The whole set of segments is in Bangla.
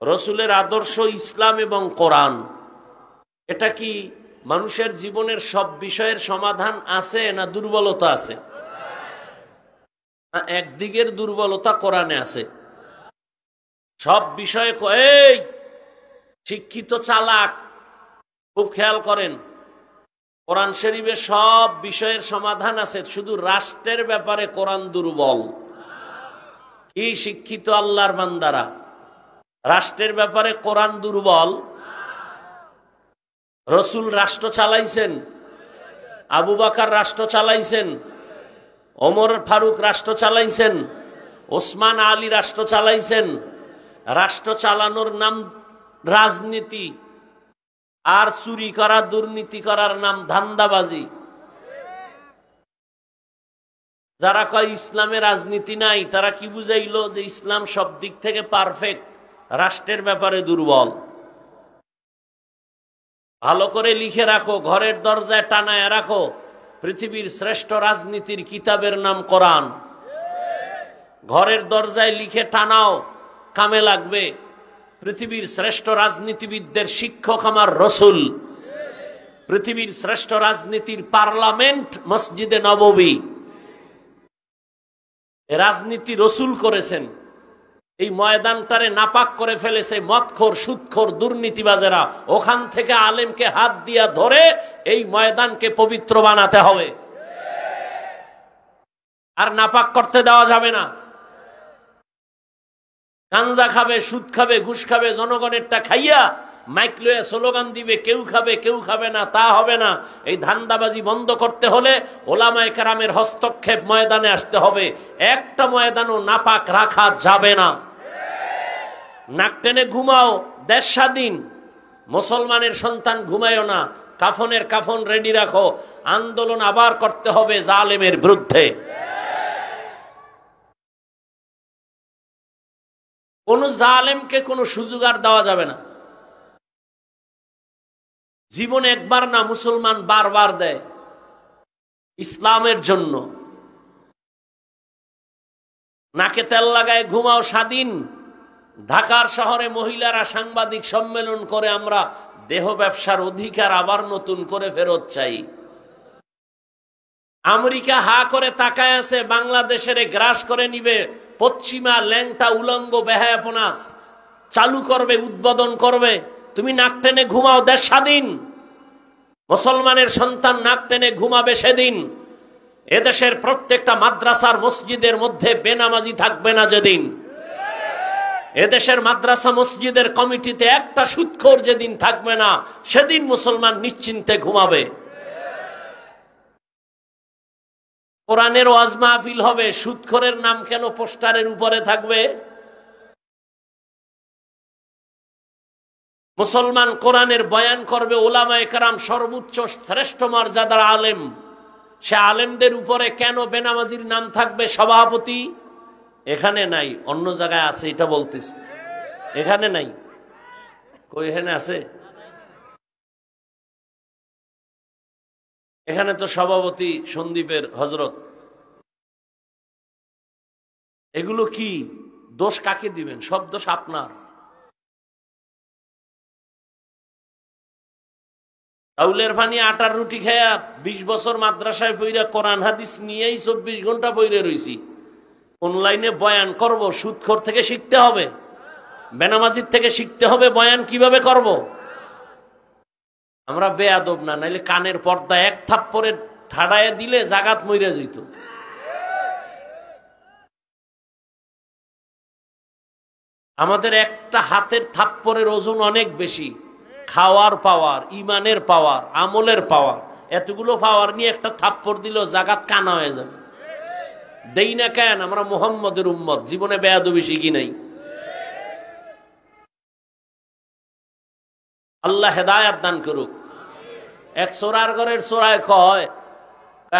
রসুলের আদর্শ, ইসলাম এবং কোরআন, এটা কি মানুষের জীবনের সব বিষয়ের সমাধান আছে না দুর্বলতা আছে? একদিকের দুর্বলতা কোরআনে আছে। সব বিষয়ে এই শিক্ষিত চালাক, খুব খেয়াল করেন, কোরআন শরীফে সব বিষয়ের সমাধান আছে, শুধু রাষ্ট্রের ব্যাপারে কোরআন দুর্বল। কি শিক্ষিত আল্লাহর বান্দারা, রাষ্ট্রের ব্যাপারে কোরআন দুর্বল। রসুল রাষ্ট্র চালাইছেন, আবু বকর রাষ্ট্র চালাইছেন, ওমর ফারুক রাষ্ট্র চালাইছেন, ওসমান আলী রাষ্ট্র চালাইছেন। রাষ্ট্র চালানোর নাম রাজনীতি, আর চুরি করা, দুর্নীতি করার নাম ধান্দাবাজি। যারা কয় ইসলামে রাজনীতি নাই, তারা কি বুঝাইলো? যে ইসলাম সব দিক থেকে পারফেক্ট, রাষ্ট্রের ব্যাপারে দুর্বল। ভালো করে লিখে রাখো, ঘরের দরজায় টানায় রাখো, পৃথিবীর শ্রেষ্ঠ রাজনীতির কিতাবের নাম কোরআন। ঘরের দরজায় লিখে টানাও, কামে লাগবে। পৃথিবীর শ্রেষ্ঠ রাজনীতিবিদদের শিক্ষক আমার রসুল। পৃথিবীর শ্রেষ্ঠ রাজনীতির পার্লামেন্ট মসজিদে নববী। রাজনীতি রসুল করেছেন। এই ময়দানটারে নাপাক করে ফেলেছে মদখোর, সুদখোর, দুর্নীতিবাজেরা। ওখান থেকে আলেমকে হাত দিয়া ধরে এই ময়দানকে পবিত্র বানাতে হবে, আর নাপাক করতে দেওয়া যাবে না। গাঞ্জা খাবে, সুদ খাবে, ঘুষ খাবে, জনগণেরটা খাইয়া মাইক লয়ে স্লোগান দিবে, কেউ খাবে কেউ খাবে না, তা হবে না। এই ধান্দাবাজি বন্ধ করতে হলে ওলামায়ে কেরামের হস্তক্ষেপ ময়দানে আসতে হবে। একটা ময়দানও নাপাক রাখা যাবে না। নাক টেনে ঘুমাও, দেশ স্বাধীন। মুসলমানের সন্তান ঘুমায়ও না, কাফনের কাফন রেডি রাখো। আন্দোলন আবার করতে হবে জালেমের বিরুদ্ধে। কোন জালেমকে কোনো সুযোগ আর দেওয়া যাবে না। জীবনে একবার না, মুসলমান বারবার দেয় ইসলামের জন্য। নাকে তেল লাগায় ঘুমাও, স্বাধীন। ঢাকার শহরে মহিলারা সাংবাদিক সম্মেলন করে আমরা দেহ ব্যবসার অধিকার আবার নতুন করে ফেরত চাই। আমেরিকা হা করে তাকায় আছে, বাংলাদেশের গ্রাস করে নিবে। পশ্চিমা ল্যাংটা উলঙ্গ বেহায়াপনাস চালু করবে, উদ্বোধন করবে। তুমি নাক টেনে ঘুমাও, দেশ স্বাধীন। মুসলমানের সন্তান নাক টেনে ঘুমাবে সেদিন। এদেশের প্রত্যেকটা মাদ্রাসার মসজিদের মধ্যে বেনামাজি থাকবে না যেদিন। এদেশের মাদ্রাসা মসজিদের কমিটিতে একটা সুদখোর যেদিন থাকবে না, সেদিন মুসলমান নিশ্চিন্তে ঘুমাবে। কোরআনের ওয়াজ মাহফিল হবে, সুদখোরের নাম কেন পোস্টারের উপরে থাকবে? মুসলমান কোরআনের বয়ান করবে, ওলামায়ে কেরাম সর্বোচ্চ শ্রেষ্ঠ মর্যাদার আলেম, সে আলেমদের উপরে কেন বেনামাজির নাম থাকবে? সভাপতি এখানে নাই, অন্য জায়গায় আছে, এটা বলতেছি। এখানে নাই, কই এখানে আছে? এখানে তো সভাপতি সন্দীপের হযরত। এগুলো কি দোষ কাকে দিবেন? সব দোষ আপনার। চাউলের পানি আটার রুটি খায়া 20 বছর মাদ্রাসায় পইরা কোরআন হাদিস নিয়েই 24 ঘন্টা পইরে রইছি। অনলাইনে বয়ান করব, সুদখোর থেকে শিখতে হবে, বেনামাজির থেকে শিখতে হবে বয়ান কিভাবে করব। আমরা বেয়াদব না, নাইলে কানের পর্দা এক থাপ্পড়ে ঠাড়ায় দিলে জাগাত মইরা যেত। আমাদের একটা হাতের থাপ্পড়ের ওজন অনেক বেশি। খাওয়ার পাওয়ার, ইমানের পাওয়ার, আমলের পাওয়ার, এতগুলো পাওয়ার নিয়ে একটা থাপ্পড় দিল জাগাত কানা হয়ে যাবে। দেই না কেন? আমরা মুহাম্মদের উম্মত, জীবনে বেয়াদবি শিখি নাই। আল্লাহ হেদায়াত দান করুক। এক চোরার ঘরের চোরায় কয়,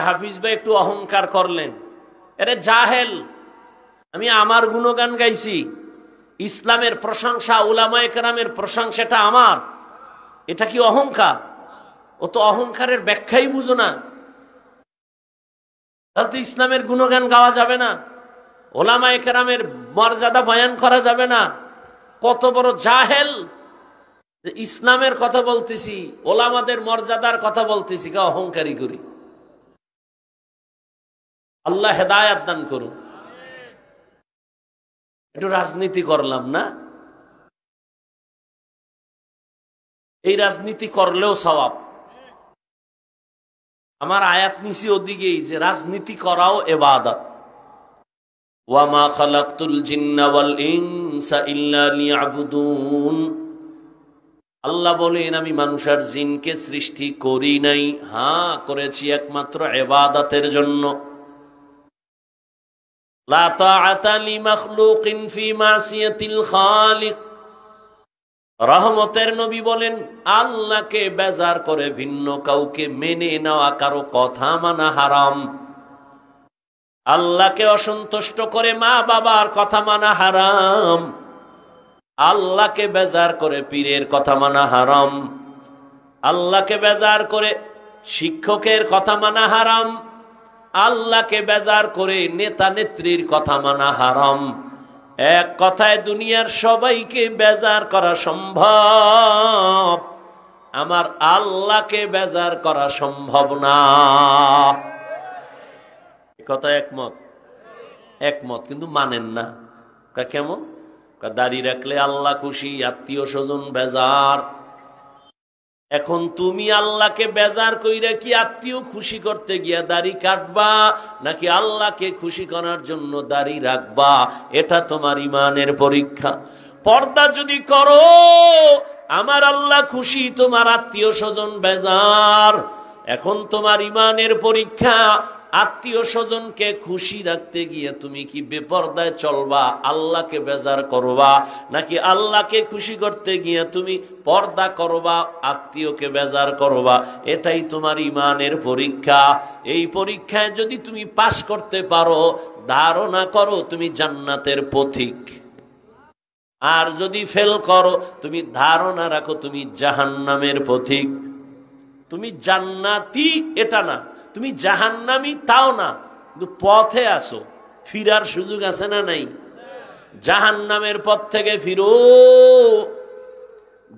হাফিজ ভাই একটু অহংকার করলেন। আরে জাহেল, আমি আমার গুণগান গাইছি, ইসলামের প্রশংসা, উলামায়ে কেরামের প্রশংসাটা আমার। এটা কি অহংকার? ও তো অহংকারের ব্যাখ্যাই বুঝো না। তাহলে তো ইসলামের গুণগান গাওয়া যাবে না, ওলামায়ে কেরামের মর্যাদা বয়ান করা যাবে না, কত বড় জাহেল! যে ইসলামের কথা বলতেছি, ওলামাদের মর্যাদার কথা বলতেছি, কা অহংকারী করি। আল্লাহ হেদায়াত দান করুন। একটু রাজনীতি করলাম না, এই রাজনীতি করলেও সওয়াব। আমার আয়াত নিছি ওদিকেই যে রাজনীতি করাও ইবাদত। ওয়ামা খালাকতুল জিন্না ওয়াল ইনসা ইল্লা লিয়াবুদুন। আল্লাহ বলেন, আমি মানুষ আর জিনকে সৃষ্টি করি নাই, হ্যাঁ করেছি একমাত্র ইবাদতের জন্য। লা তাআতা লিমাখলুকিন ফি মাসিয়াতিল খালিক। রহমতের নবী বলেন, আল্লাহকে বেজার করে ভিন্ন কাউকে মেনে নেওয়া, কারো কথা মানা হারাম। আল্লাহকে অসন্তুষ্ট করে মা বাবার কথা মানা হারাম। আল্লাহকে বেজার করে পীরের কথা মানা হারাম। আল্লাহকে বেজার করে শিক্ষকের কথা মানা হারাম। আল্লাহকে বেজার করে নেতা নেত্রীর কথা মানা হারাম। এক কথায় দুনিয়ার সবাইকে বেজার করা সম্ভব, আমার আল্লাহকে বেজার করা সম্ভব না। কথা একমত? একমত, কিন্তু মানেন না। কেমন? দাড়ি রাখলে আল্লাহ খুশি, আত্মীয় স্বজন বেজার। এখন তুমি আল্লাহকে বেজার কইরা কি আত্মীয় খুশি করতে গিয়া দাড়ি কাটবা, নাকি আল্লাহকে খুশি করার জন্য দাড়ি রাখবা? এটা তোমার ইমানের পরীক্ষা। পর্দা যদি করো, আমার আল্লাহ খুশি, তোমার আত্মীয় স্বজন বেজার। এখন তোমার ইমানের পরীক্ষা, আত্মীয় স্বজনকে খুশি রাখতে গিয়ে তুমি কি বেপরদায় চলবা, আল্লাহকে বেজার করবা, নাকি আল্লাহকে খুশি করতে গিয়ে তুমি পর্দা করবা, আত্মীয়কে বেজার করবা? এটাই তোমার ইমানের পরীক্ষা। এই পরীক্ষায় যদি তুমি পাশ করতে পারো, ধারণা করো তুমি জান্নাতের পথিক। আর যদি ফেল করো, তুমি ধারণা রাখো তুমি জাহান্নামের পথিক। তুমি জান্নাতি এটা না, তুমি জাহান্নামী তাও না, কিন্তু পথে আসো, ফিরার সুযোগ আছে না নাই? জাহান্নামের পথ থেকে ফিরো।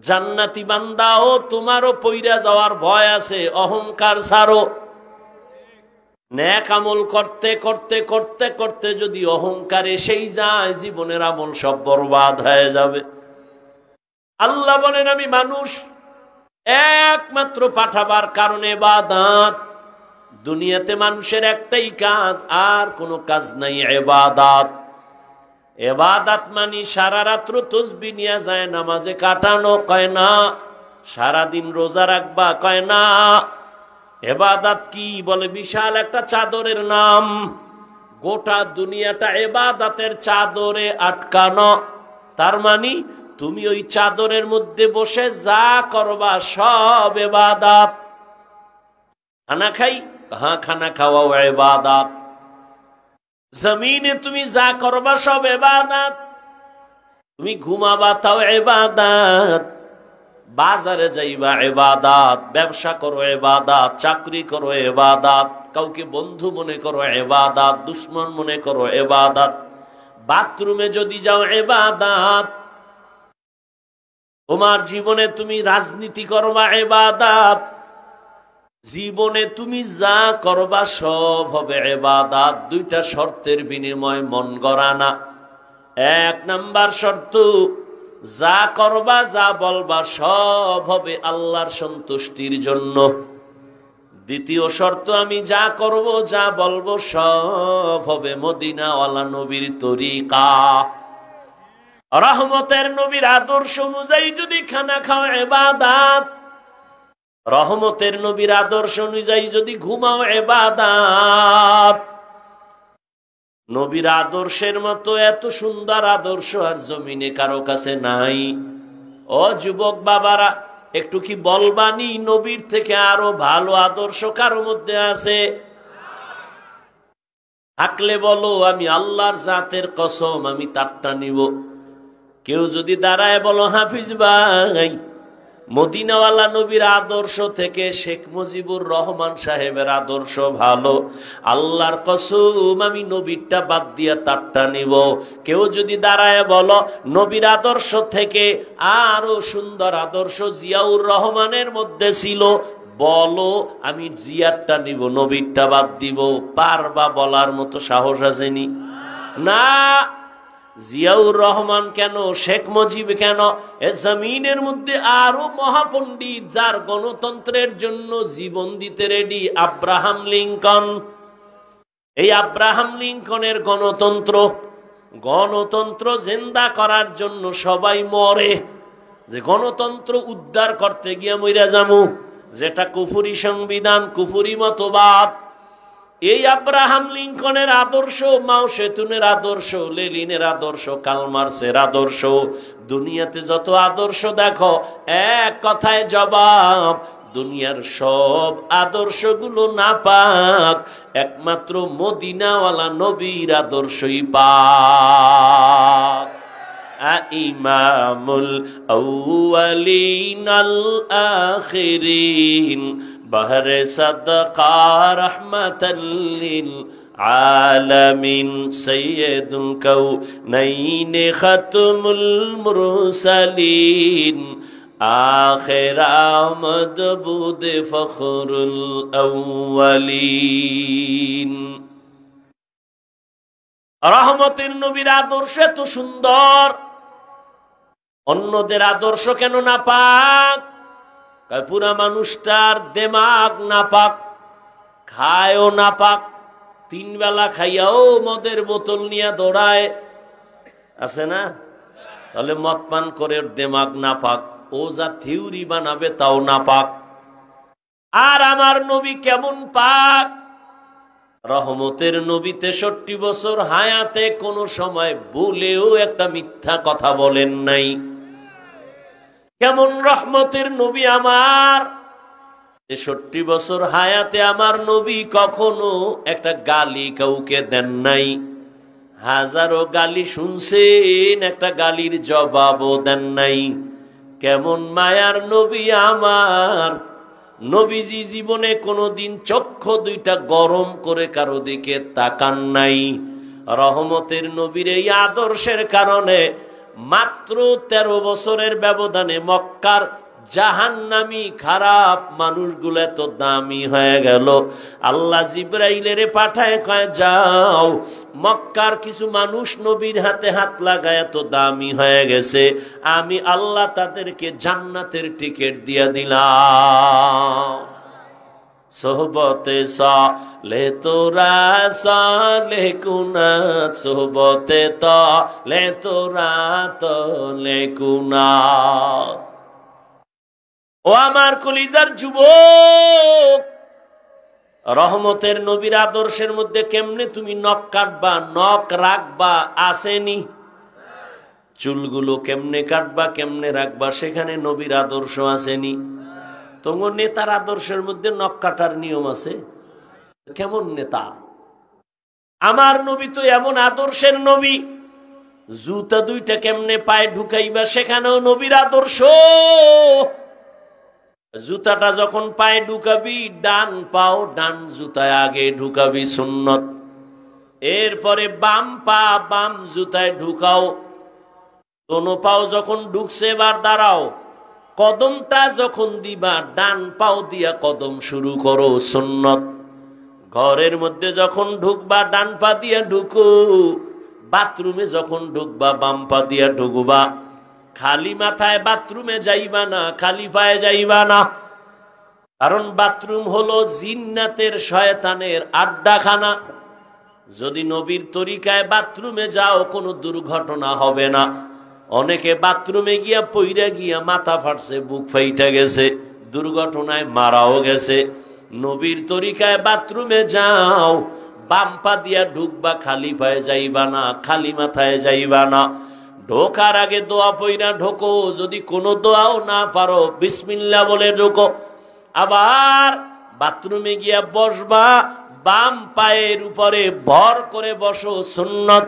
জান্নাতি বান্দাও তোমারও পইরা যাওয়ার ভয় আছে, অহংকার ছাড়ো। নেক আমল করতে করতে করতে করতে যদি অহংকার এসেই যায়, জীবনের আমল সব বরবাদ হয়ে যাবে। আল্লাহ বলেন, আমি মানুষ একমাত্র পাঠাবার কারণে ইবাদত। দুনিয়াতে মানুষের একটাই কাজ, আর কোনো কাজ নাই, ইবাদত। ইবাদত মানে সারা রাত্র তাসবিহ নিয়ে যায় নামাজে কাটানো, কয় না। সারাদিন রোজা রাখবা, কয় না। ইবাদত কি? বলে বিশাল একটা চাদরের নাম। গোটা দুনিয়াটা ইবাদতের চাদরে আটকানো। তার মানে তুমি ওই চাদরের মধ্যে বসে যা করবা সব ইবাদত। খানা খাই, হ্যাঁ খানা খাওয়াও ইবাদত। জমিনে তুমি যা করবা সব ইবাদত। তুমি ঘুমাবা তাও ইবাদত, বাজারে যাইবা ইবাদত, ব্যবসা করো ইবাদত, চাকরি করো ইবাদত, কাউকে বন্ধু মনে করো ইবাদত, দুশ্মন মনে করো ইবাদত, বাথরুমে যদি যাও ইবাদত। তোমার জীবনে তুমি রাজনীতি করবা ইবাদত, জীবনে তুমি যা করবা সব হবে ইবাদত। দুইটা শর্তের বিনিময় মন গড়ানা। এক নাম্বার শর্ত, যা করবা যা বলবা সব হবে আল্লাহর সন্তুষ্টির জন্য। দ্বিতীয় শর্ত, আমি যা করব যা বলবো সব হবে মদিনাওয়ালা নবীর তরিকা। রহমতের নবীর আদর্শ অনুযায়ী যদি খানা খাও ইবাদত, রহমতের নবীর আদর্শ অনুযায়ী যদি ঘুমাও ইবাদত। নবীর আদর্শের মতো এত সুন্দর আদর্শ আর জমিনে কারো কাছে নাই। ও যুবক বাবারা, একটু কি বলবানি নবীর থেকে আরো ভালো আদর্শ কারো মধ্যে আছে? থাকলে বলো, আমি আল্লাহর জাতের কসম আমি তারটা নিব। কেউ যদি দাঁড়ায় বলো, হাফিজ ভাই মদিনাওয়ালা নবীর আদর্শ থেকে শেখ মুজিবুর রহমান সাহেবের আদর্শ ভালো। আল্লাহর কসম আমি নবীরটা বাদ দিয়া তারটা নিব। কেউ যদি দাঁড়ায় বলো নবীর আদর্শ থেকে আরো সুন্দর আদর্শ জিয়াউর রহমানের মধ্যে ছিল, বলো আমি জিয়ারটা নিব, নবীরটা বাদ দিব। পারবা বলার মতো সাহস আসেনি? না, জিয়াউর রহমান কেন, শেখ মুজিব কেন, এ জমিনের মধ্যে আরো মহাপণ্ডিত যার গণতন্ত্রের জন্য জীবন দিতে রেডি, আব্রাহাম লিঙ্কন। এই আব্রাহাম লিঙ্কনের গণতন্ত্র জিন্দা করার জন্য সবাই মরে, যে গণতন্ত্র উদ্ধার করতে গিয়ে মইরা যামু, যেটা কুফুরি সংবিধান, কুফুরি মতবাদ। এই আব্রাহাম লিঙ্কনের আদর্শ, মাও সেতুনের আদর্শ, লেনিনের আদর্শ, কার্ল মার্ক্সের আদর্শ, দুনিয়াতে যত আদর্শ দেখো এক কথায় জবাব, দুনিয়ার সব আদর্শগুলো নাপাক, একমাত্র মদিনাওয়ালা নবীর আদর্শই পাক। ইমামুল আউয়ালিন আল আখিরিন বহরে সাদকা রহমাতাল লিল আলামিন সাইয়্যিদুল কাউনাইন খাতমুল মুরসালিন আখির আমদ বুদ ফখরুল আউয়ালিন। রহমতের নবীর আদর্শ এত সুন্দর, অন্যদের আদর্শ কেন নাপাক? পুরা মানুষটার দেমাগ নাপাক, খায়ও নাপাক, 3 বেলা খাইয়াও মদের বোতল নিয়ে দৌড়ায়, আছে না? তাহলে মদ পান করে দেমাগ নাপাক, ও যা থিওরি বানাবে তাও নাপাক। আর আমার নবী কেমন পাক? রহমতের নবী 63 বছর হায়াতে কোন সময় ভুলেও একটা মিথ্যা কথা বলেন নাই। কেমন রহমতের নবী আমার! 63 বছর হায়াতে আমার নবী কখনো একটা গালি কাউকে দেন নাই। হাজারো গালি শুনছেন, একটা গালির জবাবও দেন নাই। কেমন মায়ার নবী আমার! নবীজি জীবনে কোনোদিন চক্ষু 2টা গরম করে কারো দিকে তাকান নাই। রহমতের নবীর এই আদর্শের কারণে মাত্র 13 বছরের ব্যবধানে মক্কার জাহান্নামী খারাপ মানুষগুলো এত দামি হয়ে গেল। আল্লাহ জিব্রাইলের পাঠায় কয়, যাও মক্কার কিছু মানুষ নবীর হাতে হাত লাগায় এত দামি হয়ে গেছে, আমি আল্লাহ তাদেরকে জান্নাতের টিকিট দিয়ে দিলাম। সোহবতে সালে তোরা সালে কুনাত, সোহবতে তালে তোরা তলে কুনাত। ও আমার কলিজার যুবক, রহমতের নবীর আদর্শের মধ্যে কেমনে তুমি নখ কাটবা, নখ রাখবা আসেনি? চুলগুলো কেমনে কাটবা, কেমনে রাখবা, সেখানে নবীর আদর্শ আসেনি? তোমার নেতার আদর্শের মধ্যে নখ কাটার নিয়ম আছে? কেমন নেতা? আমার নবী তো এমন আদর্শের নবী, জুতা 2টা কেমনে পায়ে ঢুকাইবা সেখানেও নবীর আদর্শ। জুতাটা যখন পায়ে ঢুকাবি, ডান পাও ডান জুতায় আগে ঢুকাবি, সুন্নত। এরপরে বাম পা বাম জুতায় ঢুকাও। দোনো পাও যখন ঢুকছে এবার দাঁড়াও, কদমটা যখন দিবা ডান পাও দিয়া কদম শুরু করো, সুন্নত। ঘরের মধ্যে যখন ঢুকবা ডান পা দিয়া ঢুকো, বাথরুমে যখন ঢুকবা বাম পা দিয়া ঢুকবা। খালি মাথায় বাথরুমে যাইবা না, খালি পায়ে যাইবা না, কারণ বাথরুম হলো জিন্নাতের শয়তানের আড্ডাখানা। যদি নবীর তরিকায় বাথরুমে যাও কোনো দুর্ঘটনা হবে না। অনেকে বাথরুমে গিয়া পইরা গিয়া মাথা ফাটছে, বুক ফাইটা গেছে, দুর্ঘটনায় মারাও গেছে। নবীর তরিকায় বাথরুমে যাও, বাম পা দিয়া ঢুকবা, খালি পায়ে যাইবা না, খালি মাথায় যাইবা না। ঢোকার আগে দোয়া পইরা ঢোকো, যদি কোনো দোয়াও না পারো বিসমিল্লাহ বলে ঢোকো। আবার বাথরুমে গিয়া বসবা, বাম পায়ের উপরে ভর করে বসো, সুন্নত।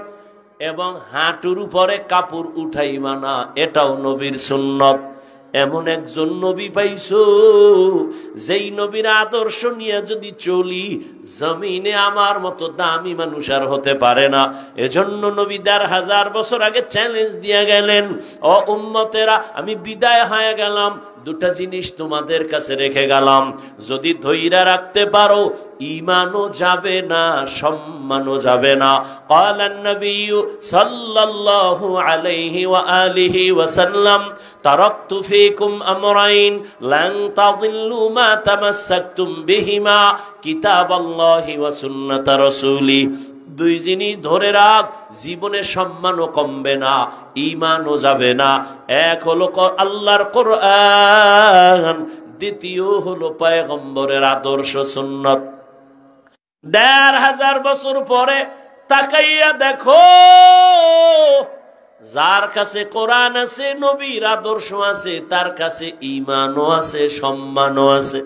এবং হাঁটুর উপরে কাপড় উঠাইবা না, এটাও নবীর সুন্নত। এমন একজন নবী পাইছো যেই নবীর আদর্শ নিয়ে যদি চলি, জমিনে আমার মতো দামি মানুষ আর হতে পারে না। এজন্য নবী ১৫০০ বছর আগে চ্যালেঞ্জ দিয়ে গেলেন, ও উম্মতেরা, আমি বিদায় হয়ে গেলাম, দুটা জিনিস তোমাদের কাছে রেখে গেলাম, যদি ধৈর্য রাখতে পারো ঈমানও যাবে না, সম্মানও যাবে না। ক্বালান নবী সাল্লাল্লাহু আলাইহি ওয়া আলিহি ওয়াসাল্লাম, তারাকতু ফীকুম আমরাইন লান তাযিল্লু মা তামাসসাকতুম বিহিমা কিতাবাল্লাহি ওয়া সুন্নাতা রাসূলি। দুই জিনিস ধরে রাখ, জীবনে সম্মানও কমবে না, ঈমানও যাবে না। এক হলো আল্লাহর কোরআন, দ্বিতীয় হলো পয়গম্বরের আদর্শ সুন্নাত। ১৫০০ বছর পরে তাকাইয়া দেখো, যার কাছে কোরআন আছে, নবীর আদর্শ আছে, তার কাছে ঈমানও আছে, সম্মানও আছে।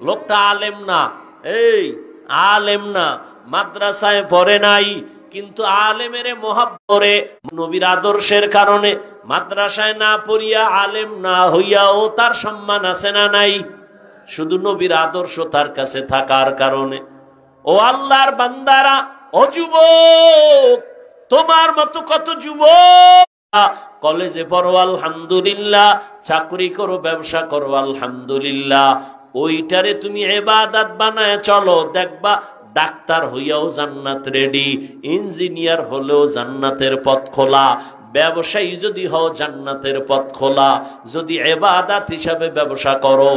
লোকটা আলেম না, এই আলেম না, মাদ্রাসায় পড়ে নাই, কিন্তু আলেমের মহাব্বরে নবীর আদর্শের কারণে মাদ্রাসায় না পড়িয়া আলেম না হইয়াও তার সম্মান আছে না নাই? শুধু নবীর আদর্শ তার কাছে থাকার কারণে। ও আল্লাহর বান্দারা, ও যুবক, তোমার মতো কত যুবক কলেজে পড়ো আলহামদুলিল্লাহ, চাকরি করো, ব্যবসা করো আলহামদুলিল্লাহ, ওইটারে তুমি ইবাদত বানায় চলো, দেখবা ডাক্তার হইয়াও জান্নাত রেডি, ইঞ্জিনিয়ার হলেও জান্নাতের পথ খোলা, ব্যবসায়ী যদি হও জান্নাতের পথ খোলা। যদি ইবাদত হিসাবে ব্যবসা করো,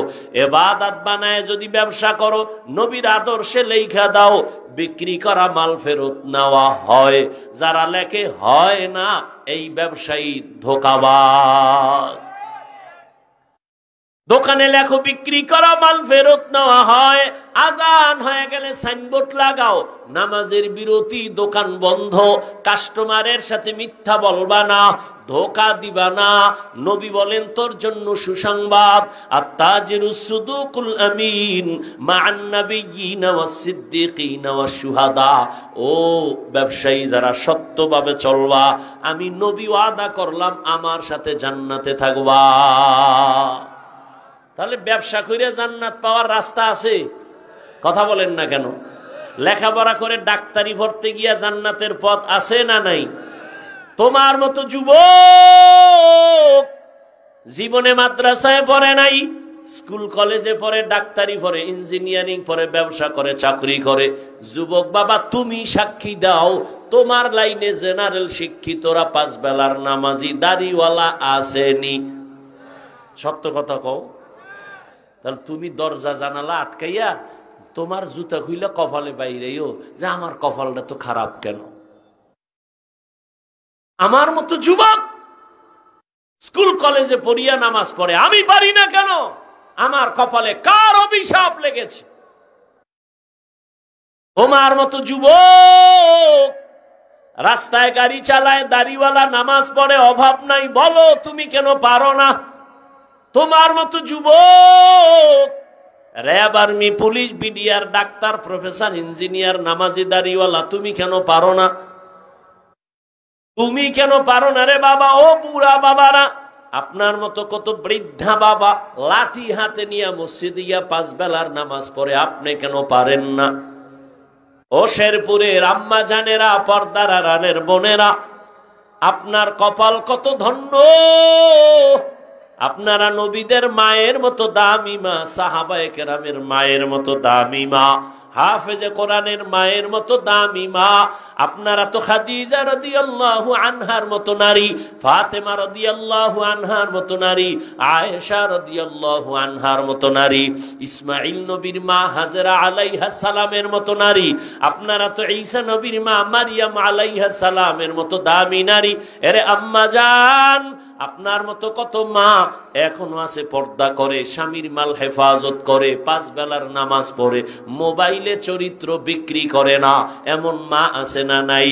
ইবাদত বানায় যদি ব্যবসা করো, নবীর আদর্শে লেখা দাও, বিক্রি করা মাল ফেরত নেওয়া হয়। যারা লেখে হয় না, এই ব্যবসায়ী ধোঁকাবাজ। দোকানে লেখো বিক্রি করা মাল ফেরত নেওয়া হয়, আজান হয়ে গেলে সাইনবোর্ড লাগাও, নামাজের বিরতি, দোকান বন্ধ, কাস্টমারের সাথে মিথ্যা বলবা না, ধোঁকা দিবা না। নবী বলেন তোর জন্য সুসংবাদ, আত-তাজিরুস সুদুকুল আমিন মা'আন নাবিয়্যিনা ওয়াস সিদ্দিকিনা ওয়াস শুহাদা। ও ব্যবসায়ী যারা সত্যভাবে চলবা, আমি নবী ওয়াদা করলাম আমার সাথে জান্নাতে থাকবা। তাহলে ব্যবসা করে জান্নাত পাওয়ার রাস্তা আছে? কথা বলেন না কেন? লেখাপড়া করে ডাক্তারি পড়তে গিয়া জান্নাতের পথ আছে না নাই? তোমার মতো যুবক জীবনে মাদ্রাসায় পড়ে নাই, স্কুল কলেজে পড়ে, ডাক্তারি পড়ে, ইঞ্জিনিয়ারিং পড়ে, ব্যবসা করে, চাকরি করে। যুবক বাবা, তুমি সাক্ষী দাও, তোমার লাইনে জেনারেল শিক্ষিতরা 5 বেলার নামাজি দাড়িওয়ালা আসেনি? সত্য কথা কও। তাহলে তুমি দরজা জানালা আটকাইয়া তোমার জুতা খুইলা কপালে বাইরেও যে আমার কপালটা তো খারাপ কেন? আমার মতো যুবক স্কুল কলেজে পড়িয়া নামাজ পড়ে, আমি পারি না কেন? আমার কপালে কার অভিশাপ লেগেছে? তোমার মতো যুবক রাস্তায় গাড়ি চালায়, দাড়িওয়ালা, নামাজ পড়ে, অভাব নাই, বলো তুমি কেন পারো না? তোমার মতো যুবক RAB, army, police, BDR, doctor, professor, engineer, নামাজি, দাড়িওয়ালা, তুমি কেন পারো না? তুমি কেন পারো না রে বাবা? ও বুড়া বাবারা, আপনার মতো কত বৃদ্ধা বাবা লাঠি হাতে নিয়ে মসজিদে গিয়া 5 বেলার নামাজ পড়ে, আপনি কেন পারেন না? ও শেরপুরের আম্মা জানেরা, পর্দার আড়ালের বোনেরা, আপনার কপাল কত ধন্য। আপনারা নবীদের মায়ের মতো দামি মা, সাহাবায়ে কেরামের মায়ের মতো দামি মা, হাফেজে কোরআনের মায়ের মতো দামি মা। আপনারা তো খাদিজা রাদিয়াল্লাহু আনহার মতো নারী, ফাতেমা রাদিয়াল্লাহু আনহার মতো নারী, আয়েশা রাদিয়াল্লাহু আনহার মতো নারী, ইসমাঈল নবীর মা হাজেরা আলাইহা সালামের মতো নারী। আপনারা তো ঈসা নবীর মা মারিয়াম আলাইহা সালামের মতো দামি নারী। এরে আম্মা জান, আপনার মতো কত মা এখনো আছে, পর্দা করে, স্বামীর মাল হেফাজত করে, 5 বেলার নামাজ পড়ে, মোবাইলে চরিত্র বিক্রি করে না। এমন মা আছে না নাই?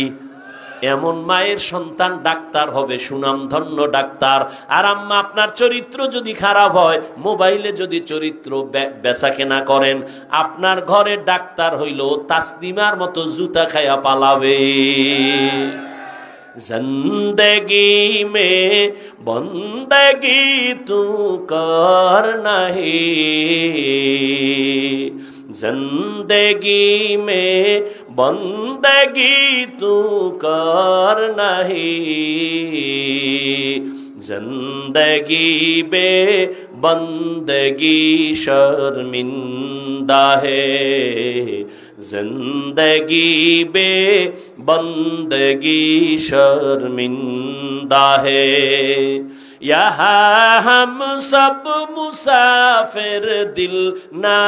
এমন মায়ের সন্তান ডাক্তার হবে, সুনামধন্য ডাক্তার। আর আম্মা, আপনার চরিত্র যদি খারাপ হয়, মোবাইলে যদি চরিত্র বেচা কেনা করেন, আপনার ঘরে ডাক্তার হইল তাসলিমার মতো জুতা খাইয়া পালাবে। जिंदगी में बंदगी तू कर नहीं, जिंदगी में बंदगी तू कर नहीं, जिंदगी बे बंदगी शर्मिंदा है, जिंदगी बे बंदगी शर्मिंदा है। यहाँ हम सब मुसाफिर दिल ना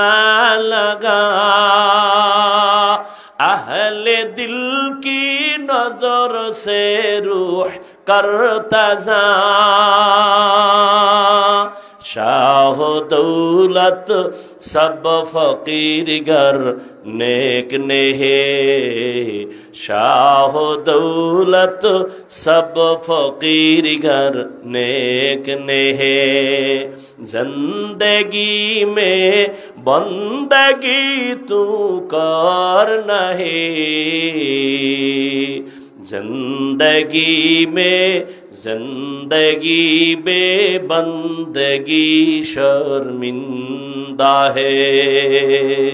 लगा, अहले दिल की नजर से रूह करता जा, शाह दौलत सब फकीर गर नेक ने है, शाह दौलत सब फकीर घर नेक ने है, जिंदगी में बंदगी तू कर नहीं, जिंदगी बे बंदगी शर्मिंदा है।